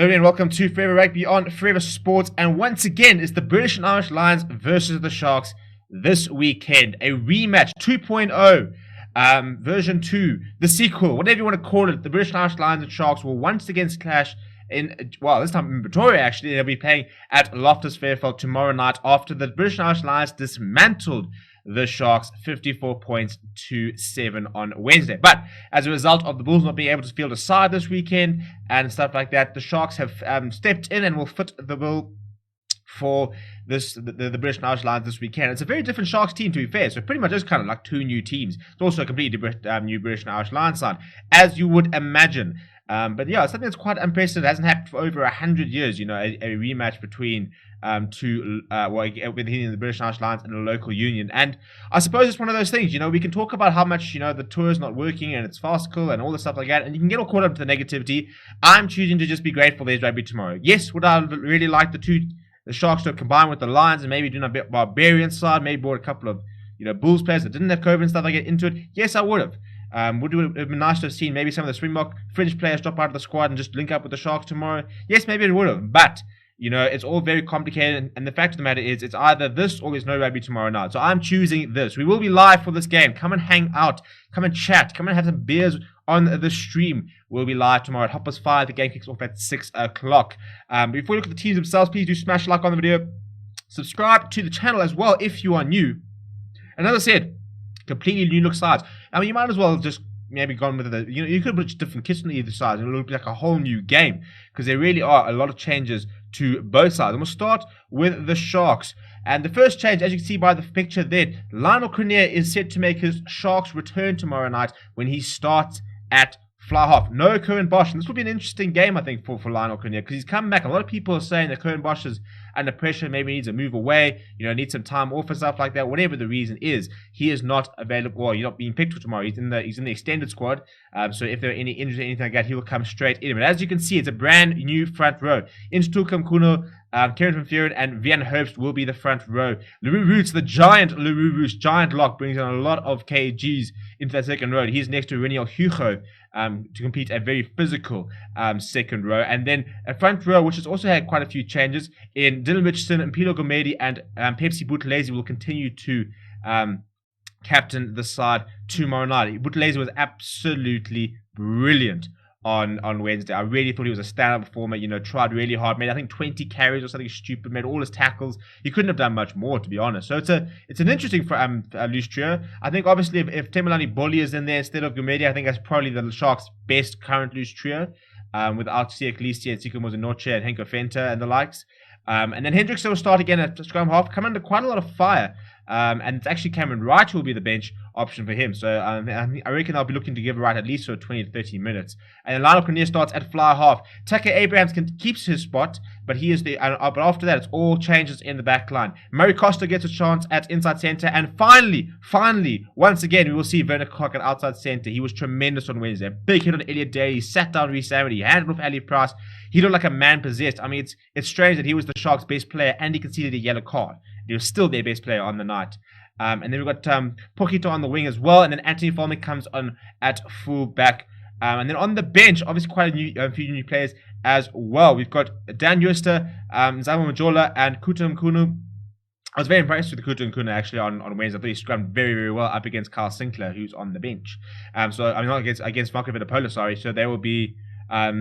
Hello and welcome to Forever Rugby on Forever Sports, and once again it's the British and Irish Lions versus the Sharks this weekend. A rematch 2.0, version 2, the sequel, whatever you want to call it. The British and Irish Lions and Sharks will once again clash in, well, this time in Pretoria actually. They'll be playing at Loftus Fairfield tomorrow night after the British and Irish Lions dismantled the Sharks 54 points to 7 on Wednesday. But as a result of the Bulls not being able to field a side this weekend and stuff like that, the Sharks have stepped in and will fit the bill for the British and Irish Lions this weekend. It's a very different Sharks team, to be fair, so it pretty much is kind of like two new teams. It's also a completely new British and Irish Lions side, as you would imagine. But yeah, something that's quite unprecedented. It hasn't happened for over 100 years, you know, a rematch between within the British and Irish Lions and a local union. And I suppose it's one of those things, you know, we can talk about how much, you know, the tour is not working and it's farcical and all this stuff like that, and you can get all caught up to the negativity. I'm choosing to just be grateful there's rugby tomorrow. Yes, would I really like the Sharks to combine with the Lions and maybe doing a bit barbarian side, maybe brought a couple of, you know, Bulls players that didn't have COVID and stuff like that into it? Yes, I would have. Would it have been nice to have seen maybe some of the Springbok fringe players drop out of the squad and just link up with the Sharks tomorrow? Yes, maybe it would have. But, you know, it's all very complicated. And the fact of the matter is, it's either this or there's no rugby tomorrow night. So I'm choosing this. We will be live for this game. Come and hang out. Come and chat. Come and have some beers on the stream. We'll be live tomorrow at 5:30. The game kicks off at 6 o'clock. Before we look at the teams themselves, please do smash a like on the video. Subscribe to the channel as well if you are new. And as I said, completely new look sides. I mean, you might as well just maybe gone with the, you know, you could put different kits on either side and it'll look like a whole new game, because there really are a lot of changes to both sides. And we'll start with the Sharks. And the first change, as you can see by the picture there, Lionel Cronje is set to make his Sharks return tomorrow night when he starts at fly half. No Curran Bosch. And this will be an interesting game, I think, for Lionel Cronje, because he's come back. A lot of people are saying that Curran Bosch is under pressure, maybe needs to move away, you know, needs some time off and stuff like that. Whatever the reason is, he is not available, or he's not being picked for tomorrow. He's in the extended squad. So if there are any injuries or anything like that, he will come straight in. But as you can see, it's a brand new front row. Instulkum Kuno, Kieran van Vuuren and Vian Herbst will be the front row. Leroux Roots, the giant Leroux Roots, giant lock, brings in a lot of kgs into that second row. He's next to Reniel Hugo to compete a very physical second row. And then a front row, which has also had quite a few changes in Dylan Richardson, Mpilo Gomedi, and Pepsi Buthelezi will continue to captain the side tomorrow night. Buthelezi was absolutely brilliant on Wednesday. I really thought he was a stand-up performer, you know, tried really hard, made I think 20 carries or something stupid, made all his tackles. He couldn't have done much more, to be honest. So it's an interesting loose trio. I think obviously if Temelani Bolly is in there instead of Gumedi, I think that's probably the Sharks' best current loose trio, without Siya Khaleesi and Siko Mozinoche and Henko Fenta and the likes. And then Hendrickson will start again at scrum half, come under quite a lot of fire. And it's actually Cameron Wright who will be the bench option for him. So I reckon I'll be looking to give Wright at least 20 to 30 minutes. And then Lionel Cronje starts at fly half. Tucker Abrahams keeps his spot, but he is but after that, it's all changes in the back line. Murray Costa gets a chance at inside centre. And finally, once again, we will see Werner Clark at outside centre. He was tremendous on Wednesday. A big hit on Elliot Day. He sat down Reece Amity. He handled off Ali Price. He looked like a man possessed. I mean, it's strange that he was the Sharks' best player and he conceded a yellow card. He was still their best player on the night. And then we've got Pokito on the wing as well. And then Anthony Falmick comes on at full back. And then on the bench, obviously quite a few new players as well. We've got Dan Jooste, Nzamo Majola, and Kutu Mkunu. I was very impressed with the Kutu Mkunu actually on Wednesday. I thought he scrummed very, very well up against Carl Sinclair, who's on the bench. So I mean, not against Marco Vitapola, sorry. So there will be. I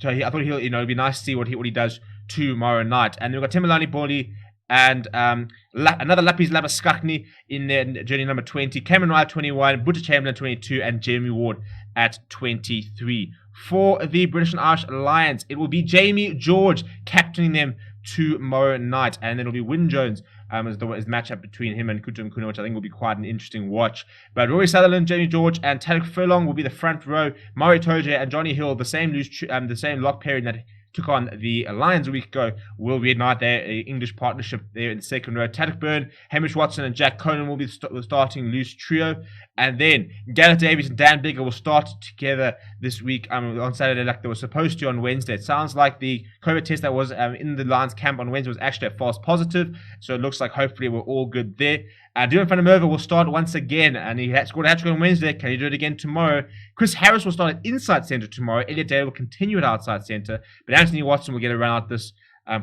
thought it'd be nice to see what he does tomorrow night. And then we've got Temelani Bolly and another Lapis Labaskakni in their journey number 20. Cameron Wright 21, Buta Chamberlain 22, and Jeremy Ward at 23. For the British and Irish Lions, it will be Jamie George captaining them tomorrow night, and then it'll be Wyn Jones as the matchup between him and Kutu Mkunu, which I think will be quite an interesting watch. But Rory Sutherland, Jamie George, and Tariq Furlong will be the front row. Murray Toje and Johnny Hill, the same lock pairing that took on the Lions a week ago, will reignite their English partnership there in the second row. Tadek Byrne, Hamish Watson, and Jack Conan will be the starting loose trio. And then Gareth Davies and Dan Bigger will start together this week on Saturday like they were supposed to on Wednesday. It sounds like the COVID test that was in the Lions camp on Wednesday was actually a false positive. So it looks like hopefully we're all good there. Dylan van der Merwe will start once again, and he scored a hat-trick on Wednesday. Can he do it again tomorrow? Chris Harris will start at inside centre tomorrow. Elliot Day will continue at outside centre, but Anthony Watson will get a run out this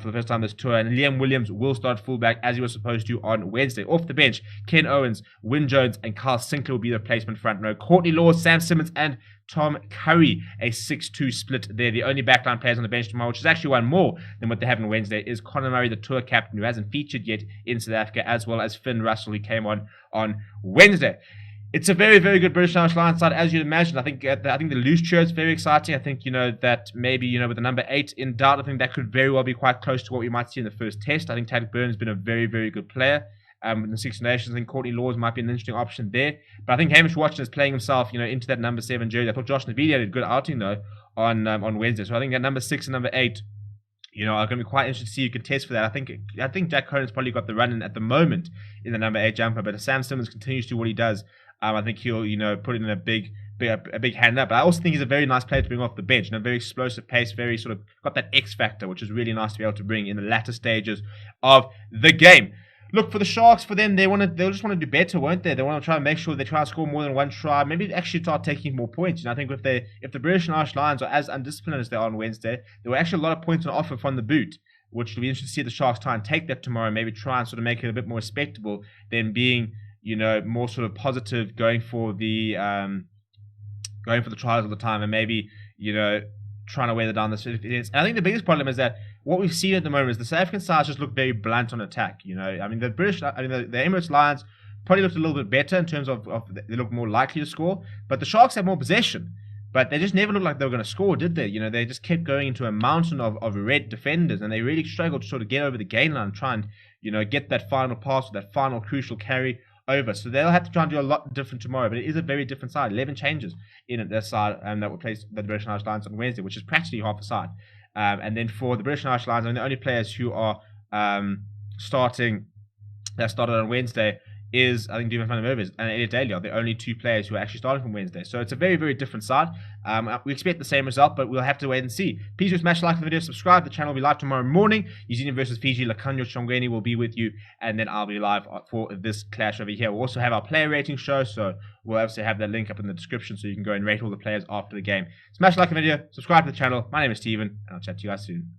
for the first time this tour, and Liam Williams will start fullback as he was supposed to on Wednesday. Off the bench, Ken Owens, Wyn Jones, and Kyle Sinclair will be the replacement front row. Courtney Laws, Sam Simmons, and Tom Curry, a 6-2 split there. The only backline players on the bench tomorrow, which is actually one more than what they have on Wednesday, is Conor Murray, the tour captain, who hasn't featured yet in South Africa, as well as Finn Russell, who came on Wednesday. It's a very, very good British Irish Lions side, as you'd imagine. I think the loose chair is very exciting. I think, that maybe, with the number 8 in doubt, I think that could very well be quite close to what we might see in the first test. I think Tadek Byrne has been a very, very good player. In the Six Nations, I think Courtney Laws might be an interesting option there. But I think Hamish Watson is playing himself, into that number 7 jersey. I thought Josh Navidi had a good outing, though, on Wednesday. So I think that number 6 and number 8, are going to be quite interested to see who can test for that. I think Jack Conan's probably got the run in at the moment in the number 8 jumper. But if Sam Simmons continues to do what he does, I think he'll, put in a big hand up. But I also think he's a very nice player to bring off the bench. Very explosive pace, very sort of got that X factor, which is really nice to be able to bring in the latter stages of the game. Look, for the Sharks, for them, they'll just want to do better, won't they? They want to try and make sure they try to score more than one try. Maybe actually start taking more points. I think if the British and Irish Lions are as undisciplined as they are on Wednesday, there were actually a lot of points on offer from the boot, which will be interesting to see the Sharks try and take that tomorrow. Maybe try and sort of make it a bit more respectable than being, more sort of positive going for the trials all the time, and maybe, trying to wear down the fence. And I think the biggest problem is that what we've seen at the moment is the South African sides just look very blunt on attack. The Emirates Lions probably looked a little bit better in terms of they look more likely to score, but the Sharks have more possession. But they just never looked like they were going to score, did they? They just kept going into a mountain of red defenders, and they really struggled to sort of get over the gain line and try and, get that final pass or that final crucial carry over. So they'll have to try and do a lot different tomorrow, but it is a very different side. 11 changes in their side that will play the British and Irish Lions on Wednesday, which is practically half a side. And then for the British and Irish Lions, the only players who are started on Wednesday is, I think, Dylan van der Merwe and Elliot Daly are the only 2 players who are actually starting from Wednesday. So it's a very, very different side. We expect the same result, but we'll have to wait and see. Please do smash like the video, subscribe. The channel will be live tomorrow morning. New Zealand versus Fiji. Lakanyo Chongweni will be with you, and then I'll be live for this clash over here. We'll also have our player rating show, so we'll obviously have that link up in the description so you can go and rate all the players after the game. Smash like the video, subscribe to the channel. My name is Steven, and I'll chat to you guys soon.